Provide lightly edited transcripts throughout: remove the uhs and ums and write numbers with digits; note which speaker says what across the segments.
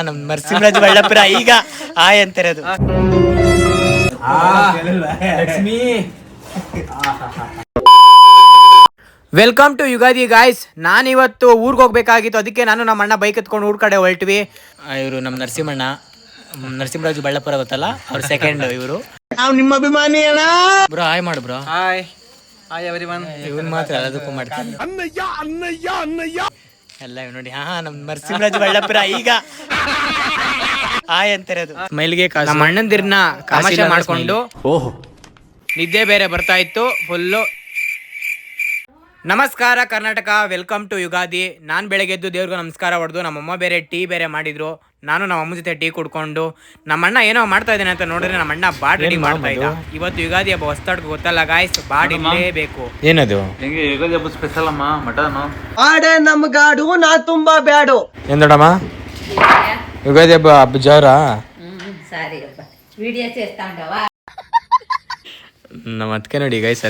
Speaker 1: ನಮ್ ನರಸಿಂಹರಾಜ್ ಬಳ್ಳಾಪುರ ಈಗ ಆಯ್ ಅಂತಿರೋದು. Welcome to Ugadi guys. ನಾನಿವತ್ತು ಊರಿಗೆ ಹೋಗ್ಬೇಕಾಗಿತ್ತು, ಅದಕ್ಕೆ ನಾನು ನಮ್ಮ ಅಣ್ಣ ಬೈಕ್ ಎತ್ಕೊಂಡು ಊರ್ ಕಡೆ ಹೊರಟ್ವಿ. ಇವರು ನಮ್ಮ ನರಸಿಂಹಣ್ಣ, ನರಸಿಂಹರಾಜು ಬಳ್ಳಾಪುರ ಗೊತ್ತಲ್ಲ, ಅವ್ರ ಸೆಕೆಂಡ್ ಇವರು. ನಾವು ನಿಮ್ಮ ಅಭಿಮಾನಿ ಅಣ್ಣ. ಬ್ರೋ ಹಾಯ್ ಮಾಡು ಬ್ರೋ. Hi hi everyone. ಇವನ್ ಮಾತ್ರ ಅದಕ್ಕೂ ಮಾಡ್ತಾನೆ ಅಣ್ಣಯ್ಯ ಅಣ್ಣಯ್ಯ ಅಣ್ಣಯ್ಯ ಎಲ್ಲ ನೋಡಿ. ನಮ್ ನರಸಿಂಹರಾಜು ಬಳ್ಳಾಪುರ ಈಗ ಆಯ್ ಅಂತಿರೋದು. ಮೈಲಿಗೆ ನಮ್ಮ ಅಣ್ಣಂದಿರ್ನ ತಮಾಷೆ ಮಾಡ್ಕೊಂಡು ಓಹೋ ನಿದ್ದೆ ಬೇರೆ ಬರ್ತಾ ಇತ್ತು ಫುಲ್ಲು. ನಮಸ್ಕಾರ ಕರ್ನಾಟಕ, ವೆಲ್ಕಮ್ ಟು ಯುಗಾದಿ. ನಾನು ಬೆಳಗ್ಗೆ ಎದ್ದು ದೇವ್ರಿಗೂ ನಮಸ್ಕಾರ ಹೊಡೆದು, ನಮ್ಮಮ್ಮ ಬೇರೆ ಟೀ ಬೇರೆ ಮಾಡಿದ್ರು. ನಾನು ನಮ್ಮ ಅಮ್ಮ ಜೊತೆ ಟೀ ಕುಡ್ಕೊಂಡು, ನಮ್ಮ ಅಣ್ಣ ಏನೋ ಮಾಡ್ತಾ ಇದ್ದಾನೆ ಅಂತ ನೋಡಿದ್ರೆ ನಮ್ಮ ಅಣ್ಣ ಬಾಡ್ ರೆಡಿ ಮಾಡ್ತಾ ಇದ್ದ. ಇವತ್ತು ಯುಗಾದಿ ಹಬ್ಬ ಹೊಸ್ತಾಡ್ಗೆ ಗೊತ್ತಲ್ಲ ಗಾಯ್ಸ್, ಬಾಡ್ ಇರಲೇಬೇಕು. ಏನದು
Speaker 2: ಯುಗಾದಿ ಹಬ್ಬ ಸ್ಪೆಷಲ್ ಅಮ್ಮ ಮಟನ್
Speaker 3: ಆಡೆ ನಮ್ಗಾಡು ನಾ ತುಂಬಾ ಬ್ಯಾಡು.
Speaker 1: ಏನ್ ದೊಡ್ಡಮ್ಮ ಯುಗಾದಿ ಹಬ್ಬ ಜೋರ?
Speaker 4: Sorry video చేస్తాండవ.
Speaker 1: ನಮ್ಮ ಅದಕ್ಕೆ ನೋಡಿ ಗೈಸ್,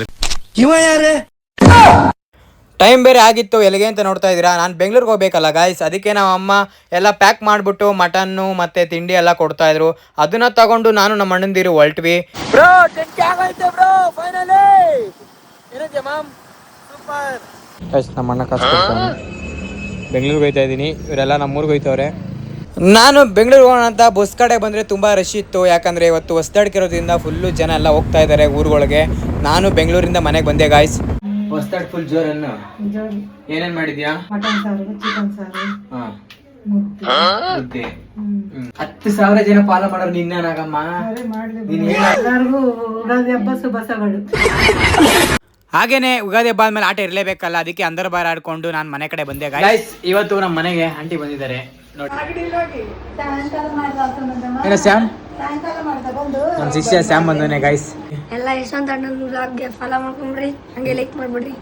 Speaker 3: ಇವ ಯಾರೇ?
Speaker 1: ಟೈಮ್ ಬೇರೆ ಆಗಿತ್ತು. ಎಲ್ಲಿಗೆ ಅಂತ ನೋಡ್ತಾ ಇದ್ದೀರಾ, ನಾನು ಬೆಂಗಳೂರಿಗೆ ಹೋಗ್ಬೇಕಲ್ಲ ಗಾಯ್ಸ್, ಅದಕ್ಕೆ ನಮ್ಮ ಅಮ್ಮ ಎಲ್ಲ ಪ್ಯಾಕ್ ಮಾಡಿಬಿಟ್ಟು ಮಟನ್ನು ಮತ್ತು ತಿಂಡಿ ಎಲ್ಲ ಕೊಡ್ತಾ ಇದ್ರು. ಅದನ್ನ ತಗೊಂಡು ನಾನು ನಮ್ಮ ಅಣ್ಣಂದಿರು ಹೊರಟ್ವಿ. ನಮ್ಮ ಅಣ್ಣ ಕಾಸು ಕೊಡ್ತಾನೆ. ಬೆಂಗಳೂರಿಗೆ ಹೋಗ್ತಾ ಇದ್ದೀನಿ, ಇವರೆಲ್ಲ ನಮ್ಮೂರಿಗೆ ಹೋಗ್ತವ್ರೆ. ನಾನು ಬೆಂಗಳೂರಿಗೆ ಹೋಗೋಣ ಅಂತ ಬಸ್ ಕಡೆ ಬಂದರೆ ತುಂಬ ರಶ್ ಇತ್ತು, ಯಾಕಂದರೆ ಇವತ್ತು ಹೊಸ್ದಾಡ್ಕಿರೋದ್ರಿಂದ ಫುಲ್ಲು ಜನ ಎಲ್ಲ ಹೋಗ್ತಾ ಇದ್ದಾರೆ ಊರುಗಳಿಗೆ. ನಾನು ಬೆಂಗಳೂರಿಂದ ಮನೆಗೆ ಬಂದೆ ಗಾಯ್ಸ್. ಹೊಸ್ದಾಡ್ ಫುಲ್ ಜೋರನ್ನು ಏನೇನ್ ಮಾಡಿದ್ಯಾ?
Speaker 5: ಮಟನ್ ಸಾರು, ಚಿಕನ್ ಸಾರು,
Speaker 1: ಮುದ್ದೆ. 10,000 ಜನ ಫಾಲೋ ಮಾಡೋರು ನಿನ್ನನಾಗಮ್ಮ.
Speaker 5: ಎಲ್ಲರಿಗೂ ಯುಗಾದಿ ಹಬ್ಬ ಶುಭಾಶಯಗಳು.
Speaker 1: ಹಾಗೇನೆ ಯುಗಾದಿ ಹಬ್ಬ ಆದ್ಮೇಲೆ ಆಟ ಇರ್ಲೇಬೇಕಲ್ಲ, ಅದಕ್ಕೆ ಅಂದರ್ ಬಾರ್ ಆಡ್ಕೊಂಡು ನಾನು ಮನೆ ಕಡೆ ಬಂದೆ ಗಾಯ್ಸ್. ಇವತ್ತು ನಮ್ಮ ಮನೆಗೆ ಆಂಟಿ ಬಂದಿದ್ದಾರೆ ನೋಡಿ. ಶ್ಯಾಮ್ ನಮ್ಮ ಶಿಷ್ಯ ಶ್ಯಾಮ್ ಬಂದನೆ ಗಾಯ್ಸ್.
Speaker 6: ಎಲ್ಲ ಯಶವಂತ ಅಣ್ಣನ ವ್ಲಾಗ್ಗೆ ಫಾಲೋ ಮಾಡ್ಕೊಂಡ್ರಿ, ಹಂಗೆ ಲೈಕ್ ಮಾಡ್ಬಿಡ್ರಿ.